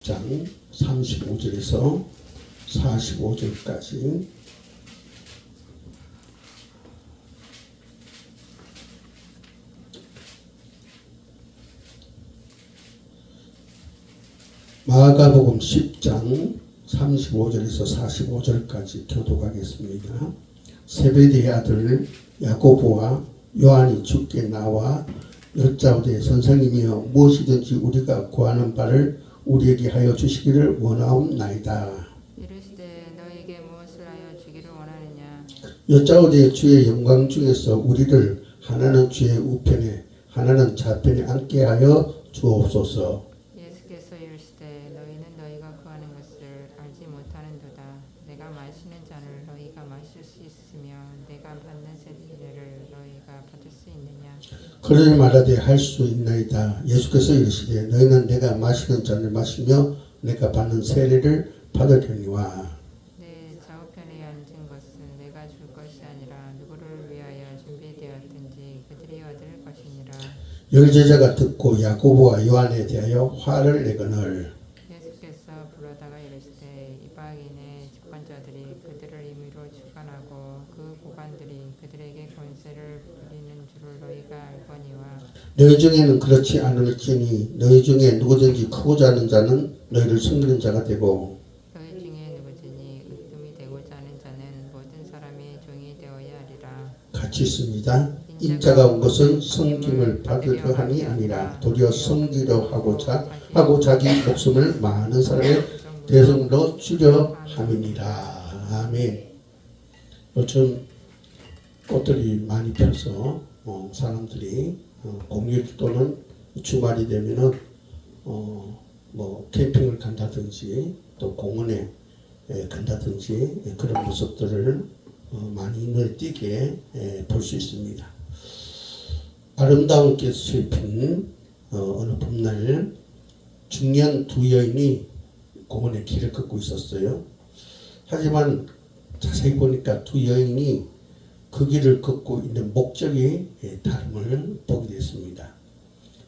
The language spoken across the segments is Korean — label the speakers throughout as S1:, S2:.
S1: 10장 35절에서 45절까지 마가복음 10장 35절에서 45절까지 교독하겠습니다. 세베대의 아들 야고보와 요한이 주께 나와 여짜오되 선생님이여 무엇이든지 우리가 구하는 바를 우리에게 하여 주시기를 원하옵나이다.
S2: 이르시되 너에게 무엇을 하여 주기를 원하느냐.
S1: 여짜오되 주의 영광 중에서 우리를 하나는 주의 우편에 하나는 좌편에 앉게 하여 주옵소서.
S2: 예수께서 이르시되 너희는 너희가 구하는 것을 알지 못하는도다. 내가 마시는 잔을 너희가 마실 수 있으며 내가 받는 세례를 너희가 받을 수 있느냐.
S1: 그러니 말하되 할 수 있나이다. 예수께서 이르시되 너희는 내가 마시는 잔을 마시며 내가 받는 세례를 받으려니와.
S2: 내 좌우편에 앉은 것은 내가 줄 것이 아니라 누구를 위하여 준비되었든지 그들이 얻을 것이니라.
S1: 열제자가 듣고 야고보와 요한에 대하여 화를 내거늘
S2: 예수께서 불러다가 이르시되 이방인의 집권자들이 그들을 임의로 주관하고 그 고관들이 그들에게 권세를 부리는 줄을 너희가 알거니와.
S1: 너희 중에는 그렇지 않을지니 너희 중에 누구든지 크고자 하는 자는 너희를 섬기는 자가 되고
S2: 너희 중에 누구든지 으뜸이 되고자 하는 자는 모든 사람의 종이 되어야 하리라.
S1: 같이 있습니다. 인자가 온 것은 섬김을 받으려 함이 아니라 도리어 섬기려 하고자 하고 자기 목숨을 많은 사람의 대성으로 주려 함이니라. 아멘. 요즘 꽃들이 많이 펴서 사람들이 공휴일 또는 주말이 되면은 뭐 캠핑을 간다든지 또 공원에 간다든지 그런 모습들을 많이 눈에 띄게 볼 수 있습니다. 아름다운 꽃을 핀 어느 봄날 중년 두 여인이 공원에 길을 걷고 있었어요. 하지만 자세히 보니까 두 여인이 그 길을 걷고 있는 목적이 다름을 보게 됐습니다.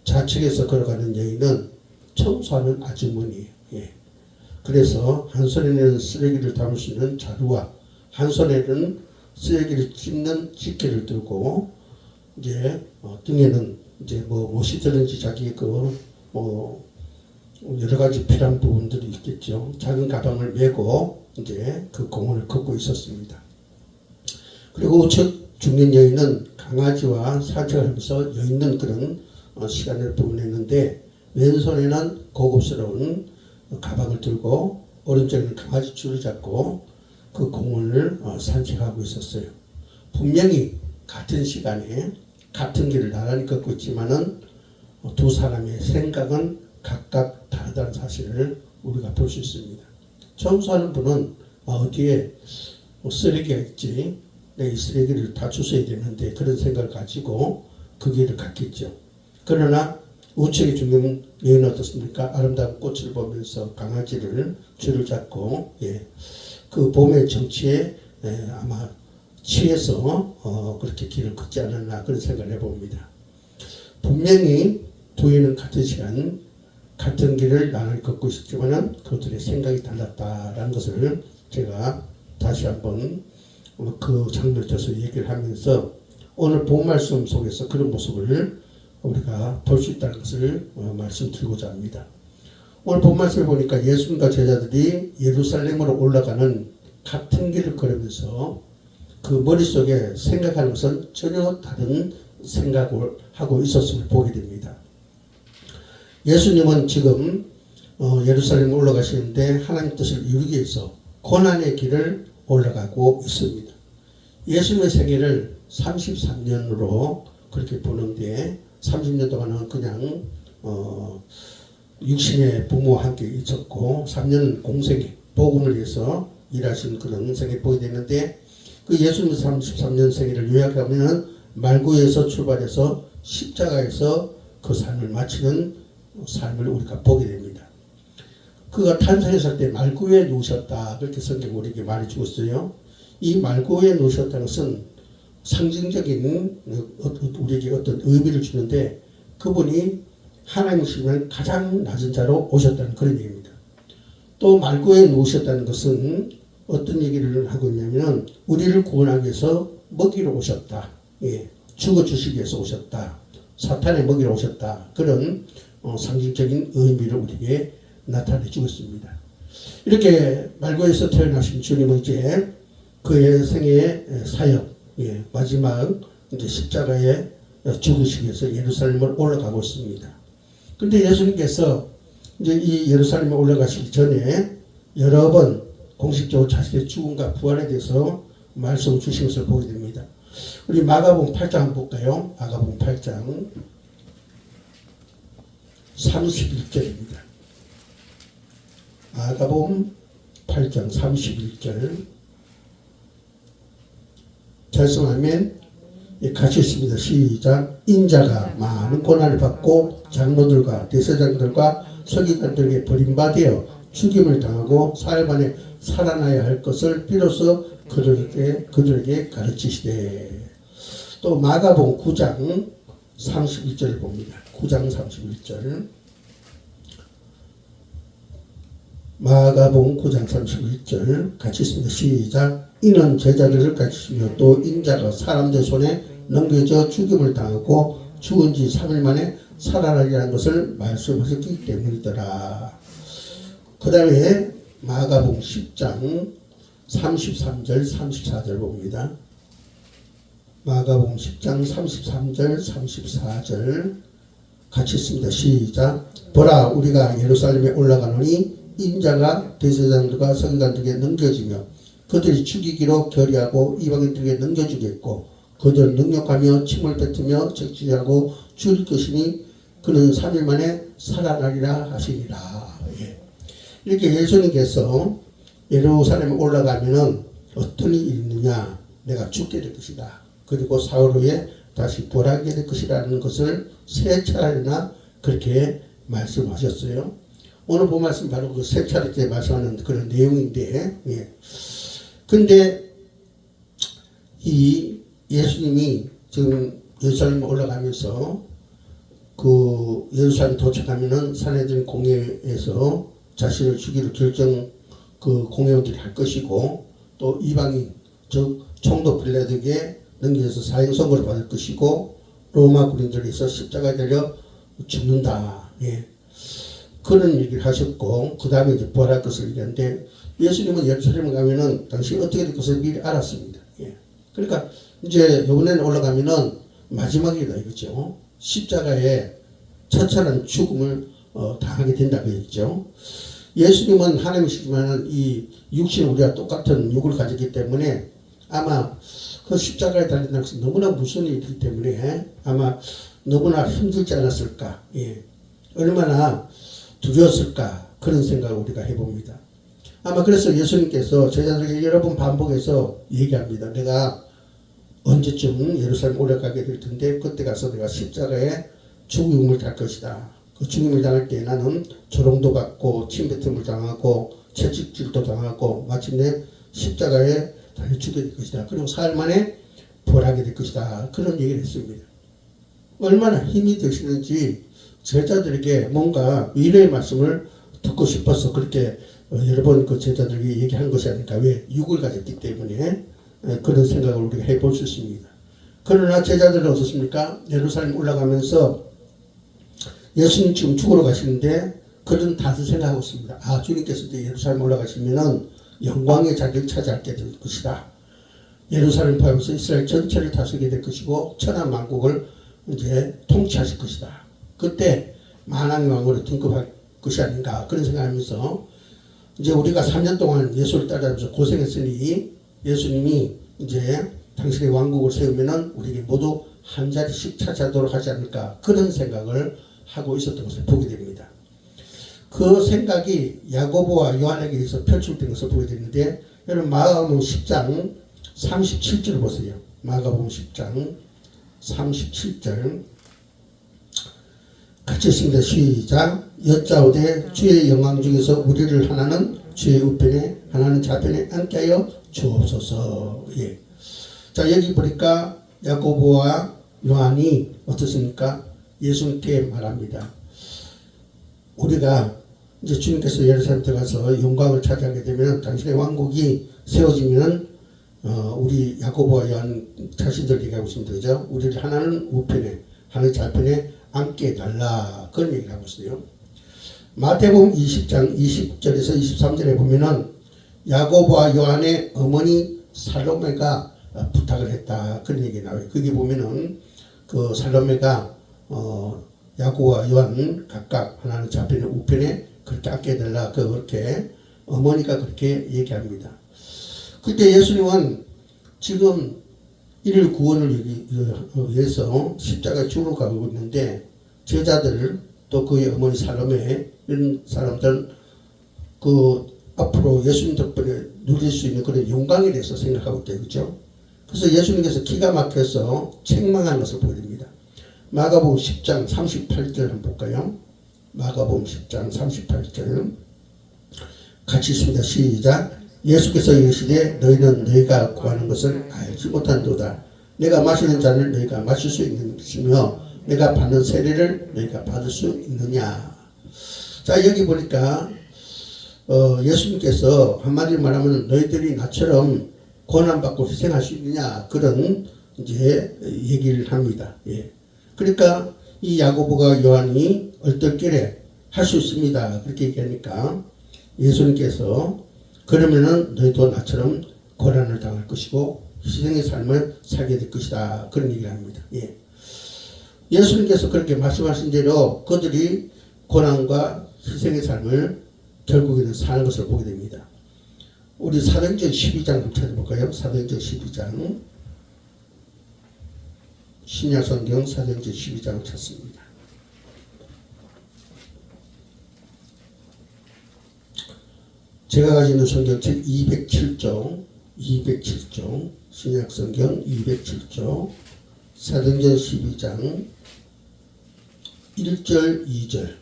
S1: 좌측에서 걸어가는 여인은 청소하는 아주머니예요. 그래서 한 손에는 쓰레기를 담을 수 있는 자루와 한 손에는 쓰레기를 찝는 집게를 들고 이제 등에는 이제 무엇이 들은지 자기 여러 가지 필요한 부분들이 있겠죠. 작은 가방을 메고 이제 그 공원을 걷고 있었습니다. 그리고 우측 중년 여인은 강아지와 산책을 하면서 여있는 그런 시간을 보냈는데 왼손에는 고급스러운 가방을 들고 오른쪽에는 강아지 줄을 잡고 그 공원을 산책하고 있었어요. 분명히 같은 시간에 같은 길을 나란히 걷고 있지만은 두 사람의 생각은 각각 다르다는 사실을 우리가 볼 수 있습니다. 청소하는 분은 어디에 쓰레기가 있지, 내 이 쓰레기를 다 주워야 되는데 그런 생각을 가지고 그 길을 갔겠죠. 그러나 우측에 중년 여인은 어떻습니까? 아름다운 꽃을 보면서 강아지를 줄을 잡고 그 봄의 정취에 아마 취해서 그렇게 길을 걷지 않았나 그런 생각을 해봅니다. 분명히 두 여인은 같은 시간 같은 길을 나란히 걷고 있었지만 그들의 생각이 달랐다라는 것을 제가 다시 한번 그 장면을 들어서 얘기를 하면서 오늘 본 말씀 속에서 그런 모습을 우리가 볼 수 있다는 것을 말씀드리고자 합니다. 오늘 본 말씀을 보니까 예수님과 제자들이 예루살렘으로 올라가는 같은 길을 걸으면서 그 머릿속에 생각하는 것은 전혀 다른 생각을 하고 있었음을 보게 됩니다. 예수님은 지금 예루살렘에 올라가시는데 하나님 뜻을 이루기 위해서 고난의 길을 올라가고 있습니다. 예수님의 생애를 33년으로 그렇게 보는데 30년 동안은 그냥 육신의 부모와 함께 있었고 3년은 공생애 복음을 위해서 일하신 그런 생애를 보게 되는데 그 예수님 33년 생애를 요약하면 말구에서 출발해서 십자가에서 그 삶을 마치는 삶을 우리가 보게 됩니다. 그가 탄생했을 때 말구에 누우셨다 그렇게 성경 우리에게 말해주고 있어요. 이 말구에 누우셨다는 것은 상징적인 우리에게 어떤 의미를 주는데 그분이 하나님이시면 가장 낮은 자로 오셨다는 그런 얘기입니다. 또 말고에 누우셨다는 것은 어떤 얘기를 하고 있냐면 우리를 구원하기 위해서 먹이러 오셨다. 예, 죽어주시기 위해서 오셨다. 사탄의 먹이러 오셨다. 그런 상징적인 의미를 우리에게 나타내 주고 있습니다. 이렇게 말고에서 태어나신 주님은 이제 그의 생애의 사역, 예, 마지막 이제 십자가에 죽으시기 위해서 예루살렘을 올라가고 있습니다. 근데 예수님께서 이제 이 예루살렘에 올라가시기 전에 여러 번 공식적으로 자신의 죽음과 부활에 대해서 말씀을 주신 것을 보게 됩니다. 우리 마가복음 8장 한번 볼까요? 마가복음 8장 31절입니다. 마가복음 8장 31절 잘성하면 같이 있습니다. 시작. 인자가 많은 고난을 받고 장로들과 대제사장들과 서기관들에게 버림받아 죽임을 당하고 사흘 만에 살아나야 할 것을 비로소 그들에게 가르치시되. 또 마가복음 9장 31절 봅니다. 9장 31절. 마가복음 9장 31절 같이 있습니다. 시작. 이는 제자들을 가르치시며 또 인자가 사람들 손에 넘겨져 죽임을 당하고 죽은 지 3일 만에 살아나리라는 것을 말씀하셨기 때문이더라. 그 다음에 마가복음 10장 33절 34절 봅니다. 마가복음 10장 33절 34절 같이 있습니다. 시작. 보라, 우리가 예루살렘에 올라가노니 인자가 대제사장들과 서기관들에게 넘겨지며 그들이 죽이기로 결의하고 이방인들에게 넘겨주겠고 그들 능력하며 침을 뱉으며 적시하고 죽일 것이니 그는 3일 만에 살아나리라 하시니라. 예. 이렇게 예수님께서 예루살렘에 올라가면은 어떤 일이 있느냐? 내가 죽게 될 것이다. 그리고 사흘 후에 다시 부활하게 될 것이라는 것을 세 차례나 그렇게 말씀하셨어요. 오늘 본 말씀 바로 그 세 차례째 말씀하는 그런 내용인데, 예. 근데 이 예수님이 지금 예루살렘에 올라가면서 그 예루살렘 도착하면은 산헤드린 공회에서 자신을 죽이를 결정 그 공회원들이 할 것이고 또 이방인 즉 총독 빌라도에게 넘겨져서 사형 선고를 받을 것이고 로마 군인들에서 십자가에 달려 죽는다. 예. 그런 얘기를 하셨고 그 다음에 이제 부활할 것을 얘기하는데 예수님은 예루살렘에 가면은 당시 어떻게 될 것을 미리 알았습니다. 예. 그러니까 이제 이번에는 올라가면은 마지막이다 이거죠. 십자가에 처참한 죽음을 당하게 된다고 했죠. 예수님은 하나님이시지만 이 육신 우리와 똑같은 육을 가졌기 때문에 아마 그 십자가에 달린 것이 너무나 무서운 일이기 때문에 아마 너무나 힘들지 않았을까. 예. 얼마나 두려웠을까 그런 생각을 우리가 해봅니다. 아마 그래서 예수님께서 제자들에게 여러 번 반복해서 얘기합니다. 내가 언제쯤 예루살렘 올라가게 될 텐데 그때 가서 내가 십자가에 죽음을 달 것이다. 그 죽음을 당할 때 나는 조롱도 받고 침뱉음을 당하고 채찍질도 당하고 마침내 십자가에 달려 죽게 될 것이다. 그리고 사흘 만에 부활하게 될 것이다. 그런 얘기를 했습니다. 얼마나 힘이 되시는지 제자들에게 뭔가 위로의 말씀을 듣고 싶어서 그렇게 여러 번 그 제자들에게 얘기한 것이 아닐까. 왜? 육을 가졌기 때문에 그런 생각을 우리가 해볼 수 있습니다. 그러나 제자들은 어떻습니까? 예루살렘 올라가면서 예수님 지금 죽으러 가시는데 그들은 다들 생각하고 있습니다. 아, 주님께서 이제 예루살렘 올라가시면은 영광의 자리를 차지하게 될 것이다. 예루살렘 포함해서 이스라엘 전체를 다스리게 될 것이고 천하 만국을 이제 통치하실 것이다. 그때 만왕의 왕으로 등극할 것이 아닌가 그런 생각하면서 이제 우리가 3년 동안 예수를 따라가면서 고생했으니 예수님이 이제 당신의 왕국을 세우면은 우리에게 모두 한 자리씩 차지하도록 하지 않을까 그런 생각을 하고 있었던 것을 보게 됩니다. 그 생각이 야고보와 요한에게 의해서 펼쳐진 것을 보게 되는데 여러분 마가복음 10장 37절 보세요. 마가복음 10장 37절 같이 있습니다. 시작. 여짜오되 주의 영광 중에서 우리를 하나는 주의 우편에 하나는 좌편에 앉게 하여 주옵소서. 예. 자 여기 보니까 야고보와 요한이 어떻습니까? 예수님께 말합니다. 우리가 이제 주님께서 예루살렘 들어가서 영광을 차지하게 되면 당신의 왕국이 세워지면 우리 야고보와 요한 자신들 얘기하고 있습니다. 그죠? 우리를 하나는 우편에 하나는 좌편에 앉게 해달라 그런 얘기를 하고 있어요. 마태복음 20장 20절에서 23절에 보면은 야고보와 요한의 어머니 살로메가 부탁을 했다 그런 얘기 나와요. 거기 보면은 그 살로메가 야고보와 요한 각각 하나는 좌편에 우편에 그렇게 앉게 해달라 그렇게 어머니가 그렇게 얘기합니다. 그때 예수님은 지금 이를 구원을 위해서 십자가에 죽으러 가고 있는데 제자들 또 그의 어머니 살로메 이런 사람들은 그 앞으로 예수님 덕분에 누릴 수 있는 그런 영광에 대해서 생각하고 있대요. 그렇죠? 그래서 예수님께서 기가 막혀서 책망한 것을 보여줍니다. 마가복음 10장 38절 한번 볼까요? 마가복음 10장 38절 같이 있습니다. 시작. 예수께서 이르시되 너희는 너희가 구하는 것을 알지 못한도다. 내가 마시는 잔을 너희가 마실 수 있으며 내가 받는 세례를 너희가 받을 수 있느냐. 자 여기 보니까 예수님께서 한마디로 말하면 너희들이 나처럼 고난받고 희생할 수 있느냐 그런 이제 얘기를 합니다. 예. 그러니까 이 야고보가 요한이 얼떨결에 할 수 있습니다. 그렇게 얘기하니까 예수님께서 그러면은 너희도 나처럼 고난을 당할 것이고 희생의 삶을 살게 될 것이다. 그런 얘기를 합니다. 예. 예수님께서 그렇게 말씀하신 대로 그들이 고난과 희생의 삶을 결국에는 사는 것을 보게 됩니다. 우리 사도행전 12장 한번 찾아볼까요? 사도행전 12장 신약성경 사도행전 12장을 찾습니다. 제가 가지고 있는 성경책 207쪽 신약성경 207쪽 사도행전 12장 1절 2절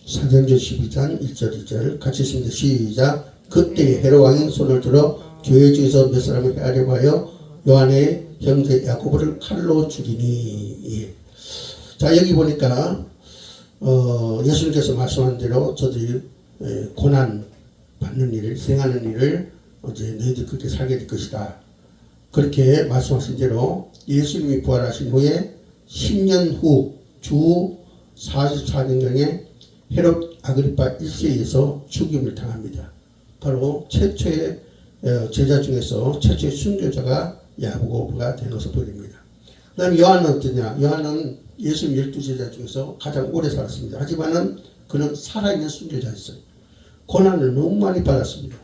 S1: 사도행전 12장 1절 2절 같이 있습니다. 시작. 그때 헤롯 왕이 손을 들어 교회 중에서 몇 사람을 해하려고 하여 요한의 형제 야고보를 칼로 죽이니. 예. 자 여기 보니까 예수님께서 말씀한 대로 저들이 고난 받는 일을 희생하는 일을 이제 너희들 그렇게 살게 될 것이다. 그렇게 말씀하신 대로 예수님이 부활하신 후에 10년 후 주 44년경에 헤롯 아그리파 1세에서 죽임을 당합니다. 바로 최초의 제자 중에서 최초의 순교자가 야고보가 된 것을 보입니다. 그 다음에 요한은 어떠냐? 요한은 예수님 12제자 중에서 가장 오래 살았습니다. 하지만은 그는 살아있는 순교자였어요. 고난을 너무 많이 받았습니다.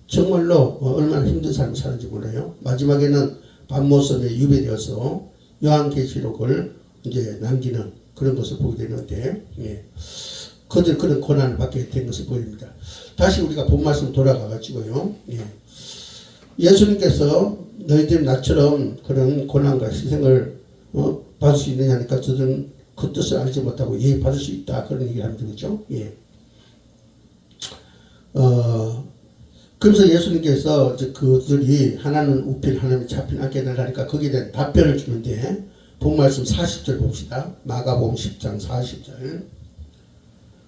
S1: 정말로 얼마나 힘든 삶을 사는지 몰라요. 마지막에는 밤모섬에 유배되어서 요한계시록을 이제 남기는 그런 것을 보게 되는데, 예. 그들 그런 고난을 받게 된 것을 보입니다. 다시 우리가 본 말씀 돌아가가지고요. 예. 예수님께서 너희들 나처럼 그런 고난과 희생을 받을 수 있느냐니까 저들은 그 뜻을 알지 못하고 예 받을 수 있다 그런 얘기를 하면 되겠죠. 예. 그래서 예수님께서 이제 그들이 하나는 우편 하나는 좌편 앉게 해달라니까 거기에 대한 답변을 주는데 본 말씀 40절 봅시다. 마가복음 10장 40절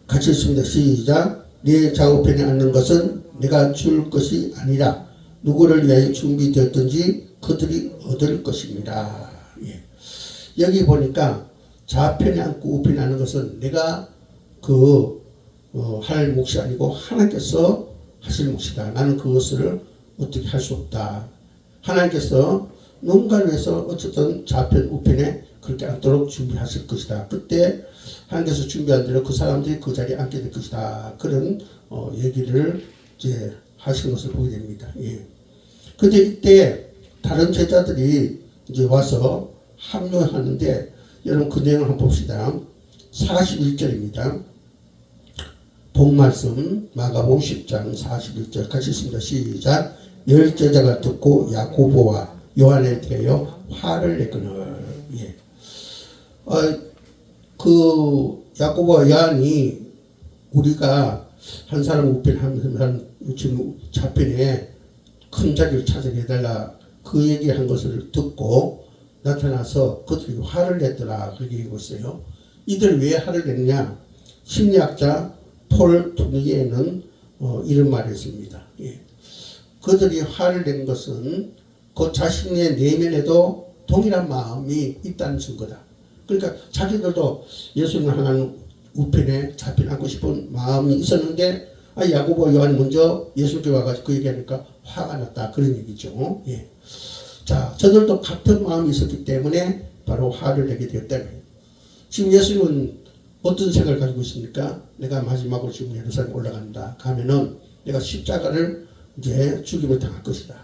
S1: 같이 있습니다. 시작. 네 좌우편에 앉는 것은 내가 줄 것이 아니라 누구를 위하여 준비되었든지 그들이 얻을 것입니다. 예. 여기 보니까 좌편에 앉고 우편에 앉는 것은 내가 할 몫이 아니고 하나님께서 하실 몫이다. 나는 그것을 어떻게 할 수 없다. 하나님께서 누군가를 위해서 어쨌든 좌편 우편에 그렇게 앉도록 준비하실 것이다. 그때 하나님께서 준비한 대로 그 사람들이 그 자리에 앉게 될 것이다. 그런 얘기를 이제 하신 것을 보게 됩니다. 예. 근데 이때 다른 제자들이 이제 와서 합류하는데 여러분 그 내용을 한번 봅시다. 41절입니다. 본 말씀 마가복음 10장 41절 같이 있습니다. 시작. 열 제자가 듣고 야고보와 요한에 대하여 화를 내거늘. 예. 그 야고보와 요한이 우리가 한 사람 우편 한 사람 지금 좌편에 큰 자리를 차지해 달라 그 얘기한 것을 듣고 나타나서 그들이 화를 냈더라 그렇게 얘기하고 있어요. 이들 왜 화를 냈냐? 심리학자 폴 투니에는 이런 말을 했습니다. 예. 그들이 화를 낸 것은 그 자신의 내면에도 동일한 마음이 있다는 증거다. 그러니까 자기들도 예수님을 향한 우편에 잡혀나고 싶은 마음이 있었는데 야고보 요한이 먼저 예수님께 와가지고 그 얘기하니까 화가 났다 그런 얘기죠. 예. 자, 저들도 같은 마음이 있었기 때문에 바로 화를 내게 되었다는 거예요. 지금 예수님은 어떤 생각을 가지고 있습니까? 내가 마지막으로 지금 예루살렘 올라간다. 가면은 내가 십자가를 이제 죽임을 당할 것이다.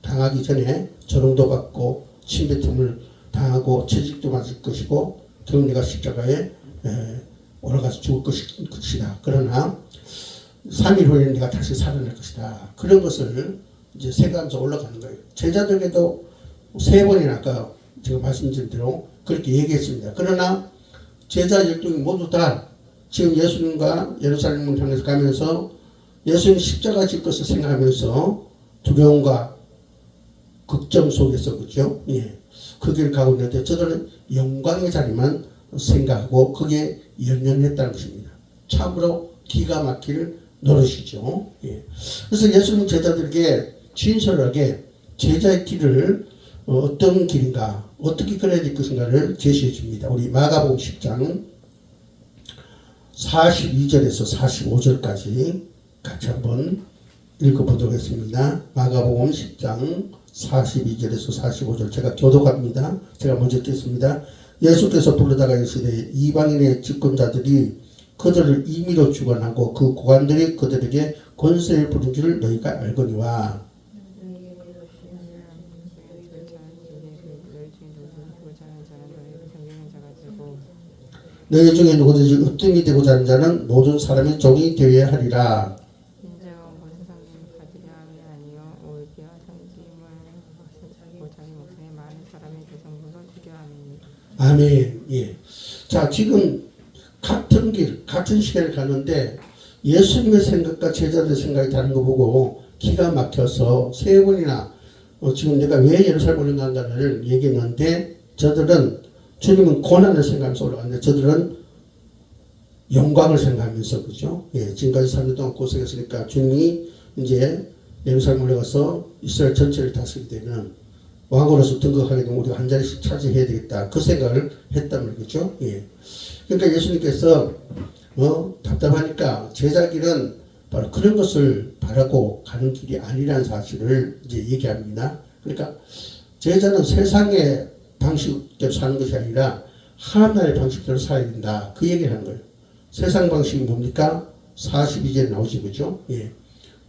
S1: 당하기 전에 조롱도 받고 침뱉음을 당하고 채찍도 맞을 것이고 결국 내가 십자가에 올라가서 죽을 것이다. 그러나 3일 후에는 내가 다시 살아날 것이다. 그런 것을 이제 생각하면서 올라가는 거예요. 제자들에게도 3번이나 아까 제가 말씀드린 대로 그렇게 얘기했습니다. 그러나 제자 12명이 모두 다 지금 예수님과 예루살렘을 향해서 가면서 예수님 십자가 질 것을 생각하면서 두려움과 걱정 속에서 그죠? 예. 그 길을 가고 있는데 저들은 영광의 자리만 생각하고 그게 연연했다는 것입니다. 참으로 기가 막힐 노릇이죠. 예. 그래서 예수님 제자들에게 진솔하게 제자의 길을 어떤 길인가 어떻게 걸어야 될 것인가를 제시해 줍니다. 우리 마가복음 10장 42절에서 45절까지 같이 한번 읽어보도록 하겠습니다. 마가복음 10장 42절에서 45절 제가 교독합니다. 제가 먼저 읽겠습니다. 예수께서 부르다가 이르시되 이방인의 집권자들이 그들을 임의로 주관하고 그 고관들이 그들에게 권세를 부린 줄 너희가 알거니와 너희 중에 누구든지 으뜸이 되고자 하는 자는 모든 사람의 종이 되어야 하리라.
S2: 인자와 모든 성김을 받으려 함이 아니요 오히려 성김을 하시고 자기 목숨에 많은 사람의 대성물로 주려 함이니.
S1: 아멘. 예. 자, 지금 같은 길, 같은 시간을 가는데 예수님의 생각과 제자들의 생각이 다른 거 보고 기가 막혀서 3번이나 지금 내가 왜 예루살렘 올라간다를 얘기했는데 저들은 주님은 고난을 생각하면서 올라갔는데 저들은 영광을 생각하면서 그죠? 예, 지금까지 3년 동안 고생했으니까 주님이 이제 예루살렘 올라가서 이스라엘 전체를 다스리게 되면 왕으로서 등극하게 되면 우리가 한 자리씩 차지해야 되겠다. 그 생각을 했단 말이죠. 예. 그러니까 예수님께서 답답하니까 제자 길은 바로 그런 것을 바라고 가는 길이 아니라는 사실을 이제 얘기합니다. 그러니까 제자는 세상의 방식대로 사는 것이 아니라 하나님의 방식대로 살아야 된다. 그 얘기를 하는 거예요. 세상 방식이 뭡니까? 42절에 나오지 그죠? 예.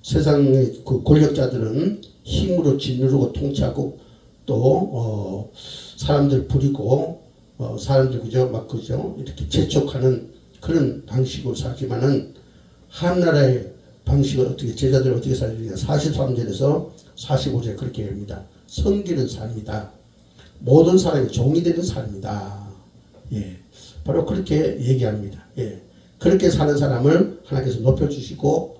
S1: 세상의 그 권력자들은 힘으로 짓누르고 통치하고 또 사람들 부리고 사람들 그죠? 막 그죠? 이렇게 재촉하는 그런 방식으로 살지만은 한나라의 방식을 어떻게 제자들 어떻게 살리냐? 43절에서 45절에 그렇게 합니다. 섬기는 삶이다. 모든 사람이 종이 되는 삶이다. 예. 바로 그렇게 얘기합니다. 예. 그렇게 사는 사람을 하나님께서 높여주시고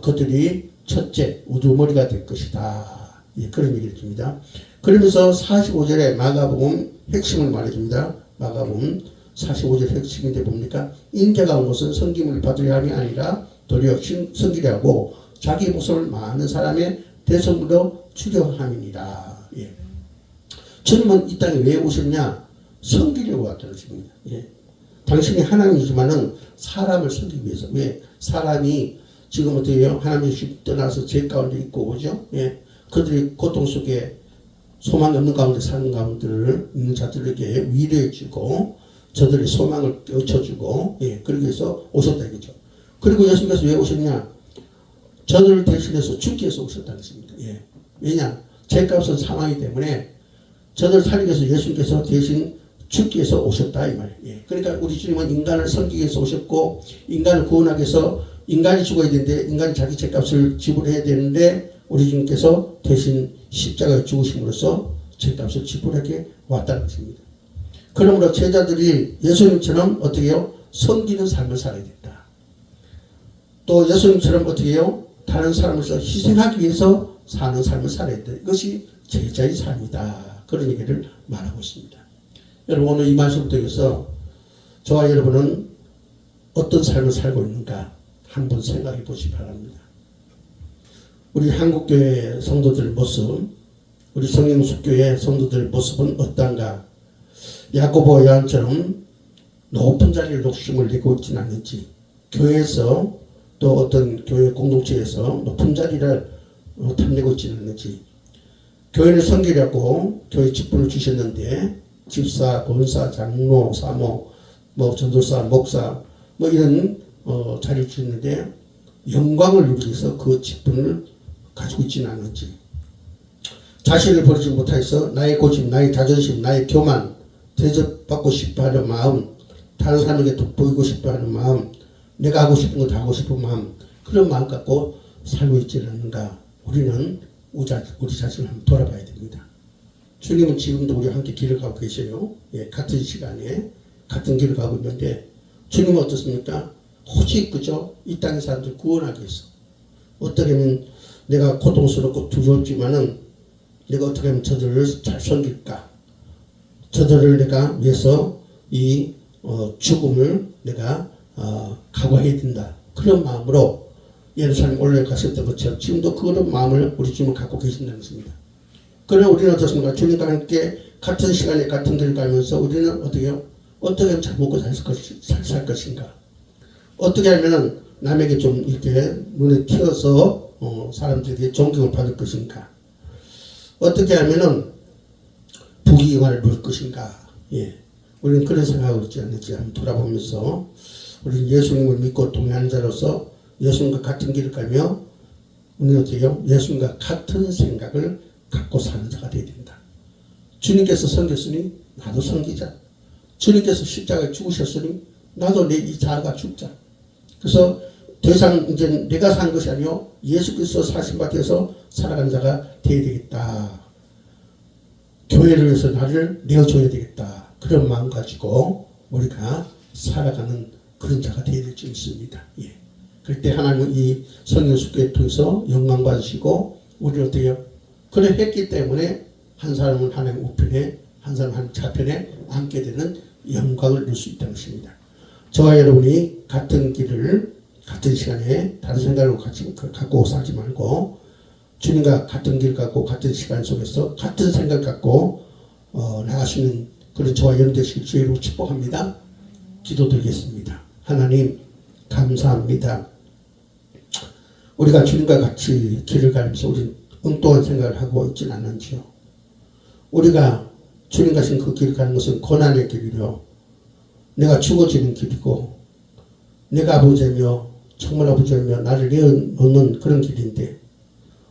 S1: 그들이 첫째 우두머리가 될 것이다. 예. 그런 얘기를 줍니다. 그러면서 45절에 마가복음 핵심을 말해줍니다. 마가복음 45절 핵심인데 뭡니까? 인자가 온 것은 섬김을 받으려 함이 아니라 도리어 섬기려 하고 자기 목숨을 많은 사람의 대성물로 주려 함이니라. 예. 주님은 이 땅에 왜 오셨냐? 섬기려고 왔다는 것입니다. 예. 당신이 하나님이지만은 사람을 섬기기 위해서. 왜? 사람이 지금 어떻게 해요? 하나님이 떠나서 죄 가운데 있고, 그죠? 예. 그들이 고통 속에 소망이 없는 가운데 사는 가운데를 있는 자들에게 위로해주고, 저들의 소망을 껴쳐주고, 예. 그러기 위해서 오셨다 이거죠. 그리고 예수님께서 왜 오셨냐? 저들을 대신해서 죽기 위해서 오셨다는 것입니다. 예. 왜냐? 죄값은 상황이기 때문에 저들을 살리기 위해서 예수님께서 대신 죽기 위해서 오셨다 이 말이에요. 예. 그러니까 우리 주님은 인간을 섬기기 위해서 오셨고 인간을 구원하기 위해서 인간이 죽어야 되는데 인간이 자기 죄값을 지불해야 되는데 우리 주님께서 대신 십자가에 죽으심으로써 죄값을 지불하게 왔다는 것입니다. 그러므로 제자들이 예수님처럼 어떻게 해요? 섬기는 삶을 살아야 된다. 또 예수님처럼 어떻게 해요? 다른 사람을 희생하기 위해서 사는 삶을 살아야 된다. 이것이 제자의 삶이다. 그런 얘기를 말하고 있습니다. 여러분 오늘 이 말씀을 통해서 저와 여러분은 어떤 삶을 살고 있는가 한번 생각해 보시기 바랍니다. 우리 한국교회 성도들 모습, 우리 성령숙교회 성도들 모습은 어떤가? 야고보 요한처럼 높은 자리를 욕심을 내고 있지는 않는지, 교회에서 또 어떤 교회 공동체에서 높은 자리를 탐내고 있지는 않는지, 교회를 섬기려고 교회 직분을 주셨는데 집사, 권사, 장로, 사모, 전도사, 목사 이런 자리를 주셨는데 영광을 누리기 위해서 그 직분을 가지고 있지는 않은지, 자신을 버리지 못해서 나의 고집, 나의 자존심, 나의 교만, 대접받고 싶어하는 마음, 다른 사람에게 돋보이고 싶어하는 마음, 내가 하고 싶은 거 다 하고 싶은 마음, 그런 마음 갖고 살고 있지는 않는가. 우리는 우리 자신을 한번 돌아봐야 됩니다. 주님은 지금도 우리와 함께 길을 가고 계셔요. 예, 같은 시간에 같은 길을 가고 있는데 주님은 어떻습니까? 오직 그저 이 땅의 사람들 구원하기 위해서, 어떻게 하면 내가 고통스럽고 두렵지만은 내가 어떻게 하면 저들을 잘 섬길까, 저들을 내가 위해서 이 죽음을 내가 각오해야 된다, 그런 마음으로 예루살렘 올라가셨던 것처럼 지금도 그런 마음을 우리 주님은 갖고 계신다는 것입니다. 그러나 우리는 어떻습니까? 주님과 함께 같은 시간에 같은 길을 가면서 우리는 어떻게 하면 잘 먹고 살 것인가, 어떻게 하면 남에게 좀 이렇게 눈에 띄어서 사람들에게 존경을 받을 것인가, 어떻게 하면은 부귀영화를 누릴 것인가. 예, 우리는 그런 생각하고 있지 않는지 한번 돌아보면서 우리는 예수님을 믿고 동행하는 자로서 예수님과 같은 길을 가며 우리는 어떻게 해요? 예수님과 같은 생각을 갖고 사는 자가 되어야 된다. 주님께서 섬겼으니 나도 섬기자. 주님께서 십자가에 죽으셨으니 나도 내 이 자아가 죽자. 그래서 더 이상 이제 내가 사는 것이 아니요 예수께서 사신 바 되어서 살아가는 자가 되어야 되겠다. 교회를 위해서 나를 내어줘야 되겠다. 그런 마음 가지고 우리가 살아가는 그런 자가 되어야 될 줄 믿습니다. 예. 그럴 때 하나님은 이 성령숙교를 통해서 영광 받으시고 우리를 어떻게 해요? 그래 했기 때문에 한 사람은 하나님 우편에, 한 사람은 하나님 좌편에 앉게 되는 영광을 누릴 수 있다는 것입니다. 저와 여러분이 같은 길을 같은 시간에 다른 생각을 갖고 살지 말고 주님과 같은 길 갖고 같은 시간 속에서 같은 생각 갖고 나가시는 그런 저와 여러분 되시길 주의로 축복합니다. 기도드리겠습니다. 하나님 감사합니다. 우리가 주님과 같이 길을 가면서 우리 엉뚱한 생각을 하고 있지는 않는지요. 우리가 주님 가신 그 길을 가는 것은 고난의 길이요, 내가 죽어지는 길이고, 내가 아버지며 정말 아버지며 나를 내어놓는 그런 길인데,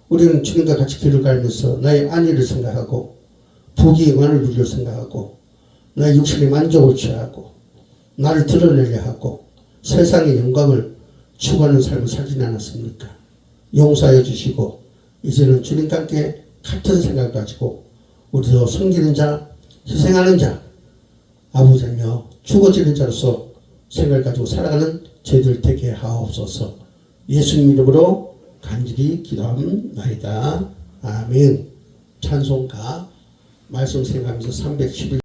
S1: 우리는 주님과 같이 길을 가면서 나의 안위를 생각하고 부귀영화를 누리려 생각하고 나의 육신의 만족을 취하고 나를 드러내려 하고 세상의 영광을 추구하는 삶을 살지 않았습니까? 용서해 주시고 이제는 주님과 함께 같은 생각을 가지고 우리도 섬기는 자, 희생하는 자, 아버지며 죽어지는 자로서 생각을 가지고 살아가는 저희들 되게 하옵소서. 예수님 이름으로 간절히 기도합나이다. 아멘. 찬송가 말씀 생각하면서 311